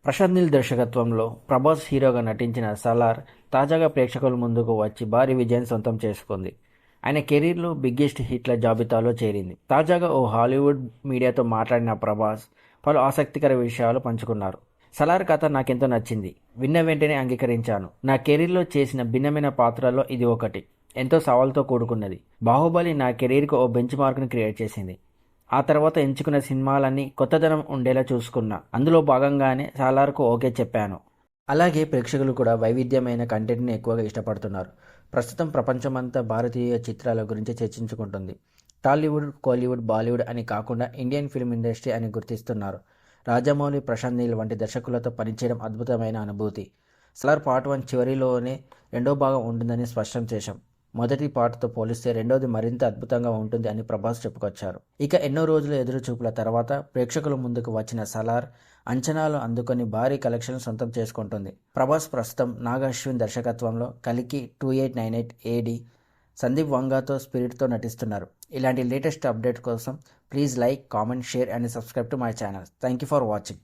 ప్రశాంత్ నీల్ దర్శకత్వంలో ప్రభాస్ హీరోగా నటించిన సలార్ తాజాగా ప్రేక్షకుల ముందుకు వచ్చి భారీ విజయం సొంతం చేసుకుంది. ఆయన కెరీర్లో బిగ్గెస్ట్ హిట్ల జాబితాలో చేరింది. తాజాగా ఓ హాలీవుడ్ మీడియాతో మాట్లాడిన ప్రభాస్ పలు ఆసక్తికర విషయాలు పంచుకున్నారు. సలార్ కథ నాకెంతో నచ్చింది. విన్న వెంటనే అంగీకరించాను. నా కెరీర్లో చేసిన భిన్నమైన పాత్రల్లో ఇది ఒకటి. ఎంతో సవాల్తో కూడుకున్నది. బాహుబలి నా కెరీర్కు ఓ బెంచ్ మార్క్ని క్రియేట్ చేసింది. ఆ తర్వాత ఎంచుకున్న సినిమాలన్నీ కొత్తదనం ఉండేలా చూసుకున్నా. అందులో భాగంగానే సాలార్కు ఓకే చెప్పాను. అలాగే ప్రేక్షకులు కూడా వైవిధ్యమైన కంటెంట్ని ఎక్కువగా ఇష్టపడుతున్నారు. ప్రస్తుతం ప్రపంచమంతా భారతీయ చిత్రాల గురించి చర్చించుకుంటుంది. టాలీవుడ్, కోలీవుడ్, బాలీవుడ్ అని కాకుండా ఇండియన్ ఫిల్మ్ ఇండస్ట్రీ అని గుర్తిస్తున్నారు. రాజమౌళి, ప్రశాంత్ నీల్ వంటి దర్శకులతో పనిచేయడం అద్భుతమైన అనుభూతి. సలార్ పార్ట్ 1 చివరిలోనే రెండో భాగం ఉంటుందని స్పష్టం చేశాం. మొదటి పార్ట్తో పోలిస్తే రెండోది మరింత అద్భుతంగా ఉంటుంది అని ప్రభాస్ చెప్పుకొచ్చారు. ఇక ఎన్నో రోజుల ఎదురుచూపుల తర్వాత ప్రేక్షకుల ముందుకు వచ్చిన సలార్ అంచనాలు అందుకొని భారీ కలెక్షన్ సొంతం చేసుకుంటుంది. ప్రభాస్ ప్రస్తుతం నాగ్ అశ్విన్ దర్శకత్వంలో కల్కి 2898 AD సందీప్ వంగాతో స్పిరిట్తో నటిస్తున్నారు. ఇలాంటి లేటెస్ట్ అప్డేట్ కోసం please like, comment, share and subscribe to my channel. Thank you for watching.